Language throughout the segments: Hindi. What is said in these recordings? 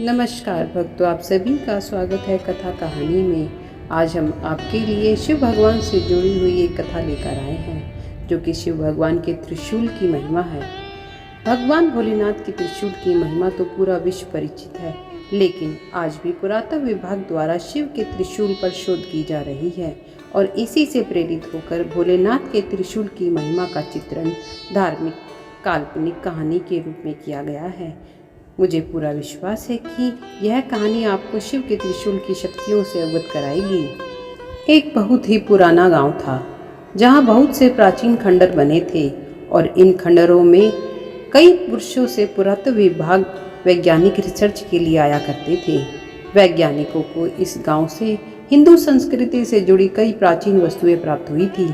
नमस्कार भक्तों, आप सभी का स्वागत है कथा कहानी में। आज हम आपके लिए शिव भगवान से जुड़ी हुई एक कथा लेकर आए हैं, जो कि शिव भगवान के त्रिशूल की महिमा है। भगवान भोलेनाथ के त्रिशूल की महिमा तो पूरा विश्व परिचित है, लेकिन आज भी पुरातत्व विभाग द्वारा शिव के त्रिशूल पर शोध की जा रही है और इसी से प्रेरित होकर भोलेनाथ के त्रिशूल की महिमा का चित्रण धार्मिक काल्पनिक कहानी के रूप में किया गया है। मुझे पूरा विश्वास है कि यह कहानी आपको शिव के त्रिशूल की शक्तियों से अवगत कराएगी। एक बहुत ही पुराना गांव था, जहां बहुत से प्राचीन खंडर बने थे और इन खंडरों में कई वर्षों से पुरातत्व विभाग वैज्ञानिक रिसर्च के लिए आया करते थे। वैज्ञानिकों को इस गांव से हिंदू संस्कृति से जुड़ी कई प्राचीन वस्तुएं प्राप्त हुई थी,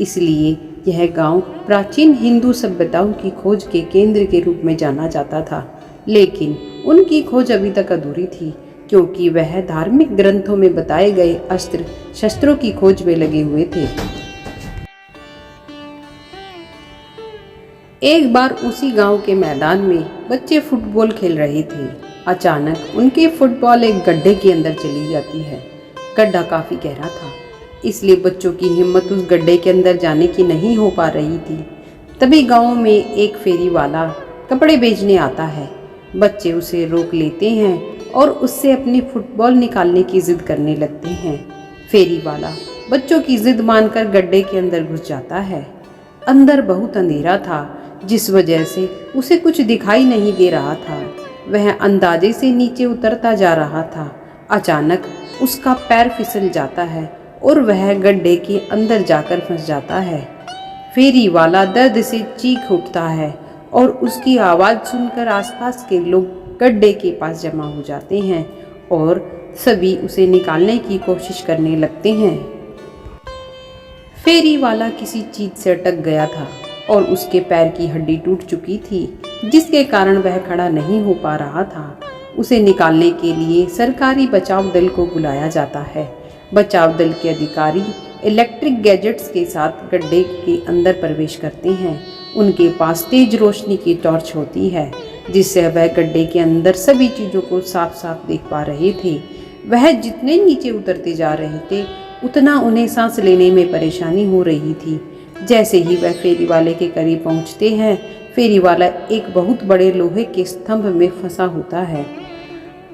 इसलिए यह गांव प्राचीन हिंदू सभ्यताओं की खोज के केंद्र के रूप में जाना जाता था। लेकिन उनकी खोज अभी तक अधूरी थी, क्योंकि वह धार्मिक ग्रंथों में बताए गए अस्त्र शस्त्रों की खोज में लगे हुए थे। एक बार उसी गांव के मैदान में बच्चे फुटबॉल खेल रहे थे। अचानक उनकी फुटबॉल एक गड्ढे के अंदर चली जाती है। गड्ढा काफी गहरा था, इसलिए बच्चों की हिम्मत उस गड्ढे के अंदर जाने की नहीं हो पा रही थी। तभी गांव में एक फेरी वाला कपड़े बेचने आता है। बच्चे उसे रोक लेते हैं और उससे अपनी फुटबॉल निकालने की जिद करने लगते हैं। फेरी वाला बच्चों की जिद मानकर गड्ढे के अंदर घुस जाता है। अंदर बहुत अंधेरा था, जिस वजह से उसे कुछ दिखाई नहीं दे रहा था। वह अंदाजे से नीचे उतरता जा रहा था। अचानक उसका पैर फिसल जाता है और वह गड्ढे के अंदर जाकर फंस जाता है। फेरी वाला दर्द से चीख उठता है और उसकी आवाज़ सुनकर आसपास के लोग गड्ढे के पास जमा हो जाते हैं और सभी उसे निकालने की कोशिश करने लगते हैं। फेरी वाला किसी चीज से अटक गया था और उसके पैर की हड्डी टूट चुकी थी, जिसके कारण वह खड़ा नहीं हो पा रहा था। उसे निकालने के लिए सरकारी बचाव दल को बुलाया जाता है। बचाव दल के अधिकारी इलेक्ट्रिक गैजेट्स के साथ गड्ढे के अंदर प्रवेश करते हैं। उनके पास तेज रोशनी की टॉर्च होती है, जिससे वह गड्ढे के अंदर सभी चीज़ों को साफ साफ देख पा रहे थे। वह जितने नीचे उतरते जा रहे थे, उतना उन्हें सांस लेने में परेशानी हो रही थी। जैसे ही वह फेरी वाले के करीब पहुंचते हैं, फेरी वाला एक बहुत बड़े लोहे के स्तंभ में फंसा होता है।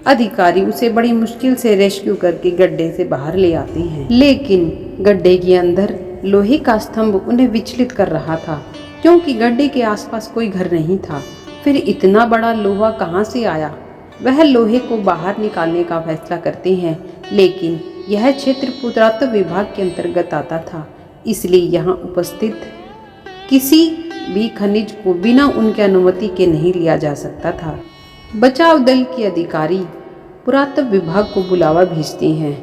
अधिकारी उसे बड़ी मुश्किल से रेस्क्यू करके गड्ढे से बाहर ले आते हैं, लेकिन गड्ढे के अंदर लोहे का स्तंभ उन्हें विचलित कर रहा था, क्योंकि गड्ढे के आसपास कोई घर नहीं था। फिर इतना बड़ा लोहा कहाँ से आया? वह लोहे को बाहर निकालने का फैसला करते हैं, लेकिन यह क्षेत्र पुरातत्व विभाग के अंतर्गत आता था, इसलिए यहाँ उपस्थित किसी भी खनिज को बिना उनकी अनुमति के नहीं लिया जा सकता था। बचाव दल के अधिकारी पुरातत्व विभाग को बुलावा भेजते हैं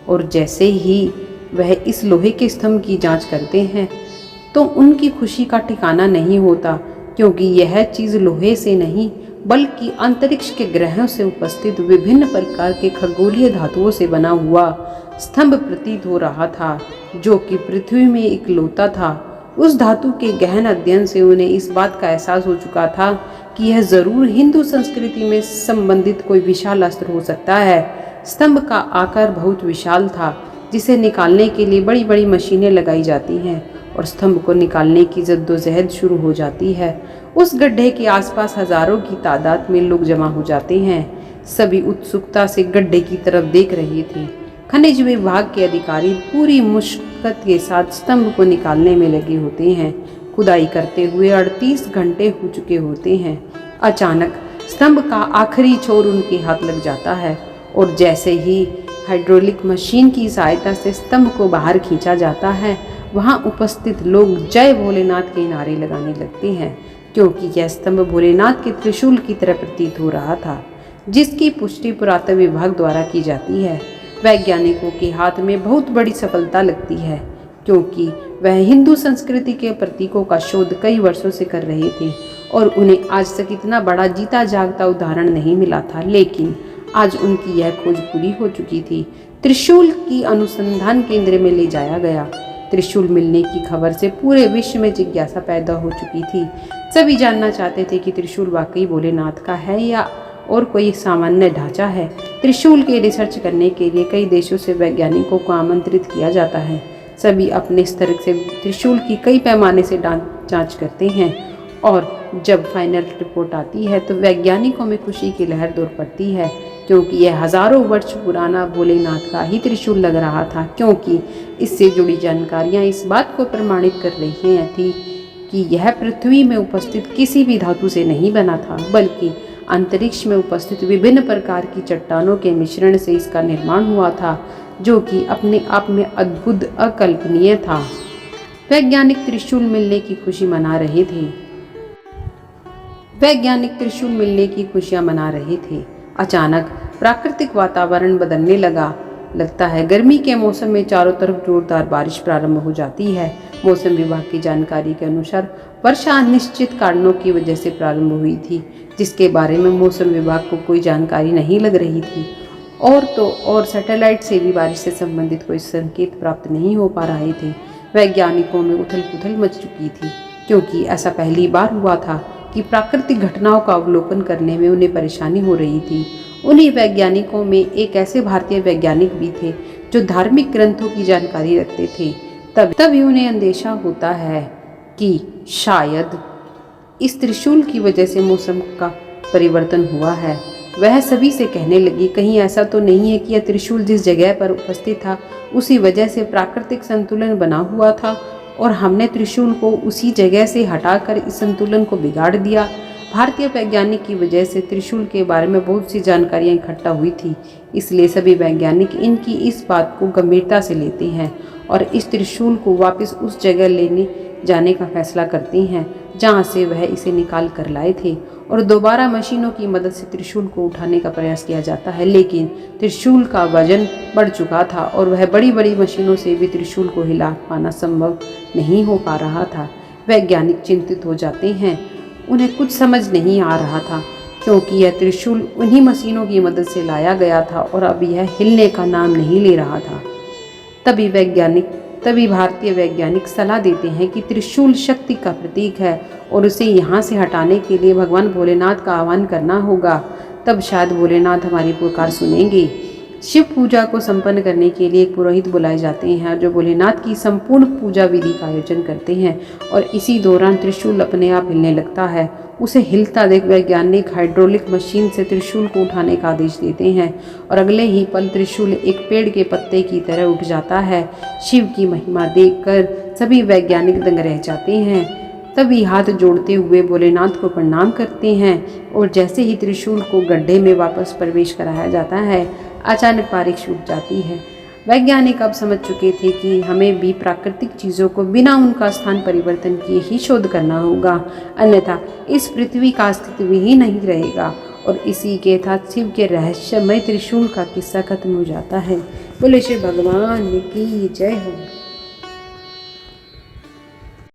और जैसे ही वह इस लोहे के स्तंभ की जांच करते हैं तो उनकी खुशी का ठिकाना नहीं होता, क्योंकि यह चीज़ लोहे से नहीं बल्कि अंतरिक्ष के ग्रहों से उपस्थित विभिन्न प्रकार के खगोलीय धातुओं से बना हुआ स्तंभ प्रतीत हो रहा था, जो कि पृथ्वी में इकलौता था। उस धातु के गहन अध्ययन से उन्हें इस बात का एहसास हो चुका था कि यह जरूर हिंदू संस्कृति में संबंधित कोई विशाल अस्त्र हो सकता है। स्तंभ का आकार बहुत विशाल था, जिसे निकालने के लिए बड़ी बड़ी मशीनें लगाई जाती हैं और स्तंभ को निकालने की जद्दोजहद शुरू हो जाती है। उस गड्ढे के आसपास हजारों की तादाद में लोग जमा हो जाते हैं। सभी उत्सुकता से गड्ढे की तरफ देख रहे थे। खनिज विभाग के अधिकारी पूरी मुश्किल के साथ स्तंभ को निकालने में लगे होते हैं। खुदाई करते हुए 38 घंटे हो चुके होते हैं। अचानक स्तंभ का आखिरी छोर उनके हाथ लग जाता है और जैसे ही हाइड्रोलिक मशीन की सहायता से स्तंभ को बाहर खींचा जाता है, वहां उपस्थित लोग जय भोलेनाथ के नारे लगाने लगते हैं, क्योंकि यह स्तंभ भोलेनाथ के त्रिशूल की तरह प्रतीत हो रहा था, जिसकी पुष्टि पुरातत्व विभाग द्वारा की जाती है। वैज्ञानिकों के हाथ में बहुत बड़ी सफलता लगती है, क्योंकि वह हिंदू संस्कृति के प्रतीकों का शोध कई वर्षों से कर रहे थे और उन्हें आज तक इतना बड़ा जीता जागता उदाहरण नहीं मिला था। लेकिन आज उनकी यह खोज पूरी हो चुकी थी। त्रिशूल की अनुसंधान केंद्र में ले जाया गया। त्रिशूल मिलने की खबर से पूरे विश्व में जिज्ञासा पैदा हो चुकी थी। सभी जानना चाहते थे कि त्रिशूल वाकई भोलेनाथ का है या और कोई सामान्य ढांचा है। त्रिशूल के रिसर्च करने के लिए कई देशों से वैज्ञानिकों को आमंत्रित किया जाता है। सभी अपने स्तर से त्रिशूल की कई पैमाने से जांच करते हैं और जब फाइनल रिपोर्ट आती है तो वैज्ञानिकों में खुशी की लहर दौड़ पड़ती है, क्योंकि यह हजारों वर्ष पुराना भोलेनाथ का ही त्रिशूल लग रहा था। क्योंकि इससे जुड़ी जानकारियां इस बात को प्रमाणित कर रही थी कि यह पृथ्वी में उपस्थित किसी भी धातु से नहीं बना था, बल्कि अंतरिक्ष में उपस्थित विभिन्न प्रकार की चट्टानों के मिश्रण से इसका निर्माण हुआ था, जो कि अपने आप में अद्भुत अकल्पनीय था। वैज्ञानिक त्रिशूल मिलने की खुशी मना रहे थे। वैज्ञानिक त्रिशूल मिलने की खुशियां मना रहे थे। अचानक प्राकृतिक वातावरण बदलने लगता है। गर्मी के मौसम में चारों तरफ जोरदार बारिश प्रारंभ हो जाती है। मौसम विभाग की जानकारी के अनुसार वर्षा अनिश्चित कारणों की वजह से प्रारंभ हुई थी, जिसके बारे में मौसम विभाग को कोई जानकारी नहीं लग रही थी। और सैटेलाइट से भी बारिश से संबंधित कोई संकेत प्राप्त नहीं हो पा रहे थे। वैज्ञानिकों में उथल पुथल मच चुकी थी, क्योंकि ऐसा पहली बार हुआ था कि प्राकृतिक घटनाओं का अवलोकन करने में उन्हें परेशानी हो रही थी। उन्हीं वैज्ञानिकों में एक ऐसे भारतीय वैज्ञानिक भी थे जो धार्मिक ग्रंथों की जानकारी रखते थे। तभी उन्हें अंदेशा होता है कि शायद इस त्रिशूल की वजह से मौसम का परिवर्तन हुआ है। वह सभी से कहने लगी, कहीं ऐसा तो नहीं है कि यह त्रिशूल जिस जगह पर उपस्थित था उसी वजह से प्राकृतिक संतुलन बना हुआ था और हमने त्रिशूल को उसी जगह से हटाकर इस संतुलन को बिगाड़ दिया। भारतीय वैज्ञानिक की वजह से त्रिशूल के बारे में बहुत सी जानकारियां इकट्ठा हुई थी, इसलिए सभी वैज्ञानिक इनकी इस बात को गंभीरता से लेते हैं और इस त्रिशूल को वापस उस जगह लेने जाने का फैसला करते हैं जहां से वह इसे निकाल कर लाए थे, और दोबारा मशीनों की मदद से त्रिशूल को उठाने का प्रयास किया जाता है। लेकिन त्रिशूल का वजन बढ़ चुका था और वह बड़ी बड़ी मशीनों से भी त्रिशूल को हिला पाना संभव नहीं हो पा रहा था। वैज्ञानिक चिंतित हो जाते हैं। उन्हें कुछ समझ नहीं आ रहा था, क्योंकि यह त्रिशूल उन्हीं मशीनों की मदद से लाया गया था और अब यह हिलने का नाम नहीं ले रहा था। तभी भारतीय वैज्ञानिक सलाह देते हैं कि त्रिशूल शक्ति का प्रतीक है और उसे यहाँ से हटाने के लिए भगवान भोलेनाथ का आह्वान करना होगा। तब शायद भोलेनाथ हमारी पुकार सुनेंगे। शिव पूजा को संपन्न करने के लिए एक पुरोहित बुलाए जाते हैं जो भोलेनाथ की संपूर्ण पूजा विधि का आयोजन करते हैं, और इसी दौरान त्रिशूल अपने आप हिलने लगता है। उसे हिलता देख वैज्ञानिक हाइड्रोलिक मशीन से त्रिशूल को उठाने का आदेश देते हैं और अगले ही पल त्रिशूल एक पेड़ के पत्ते की तरह उठ जाता है। शिव की महिमा देखकर सभी वैज्ञानिक दंग रह जाते हैं। तभी हाथ जोड़ते हुए भोलेनाथ को प्रणाम करते हैं और जैसे ही त्रिशूल को गड्ढे में वापस प्रवेश कराया जाता है, अचानक बारिश छूट जाती है। वैज्ञानिक अब समझ चुके थे कि हमें भी प्राकृतिक चीज़ों को बिना उनका स्थान परिवर्तन किए ही शोध करना होगा, अन्यथा इस पृथ्वी का अस्तित्व ही नहीं रहेगा। और इसी के साथ शिव के रहस्यमय त्रिशूल का किस्सा खत्म हो जाता है। बोले श्री भगवान की जय हो।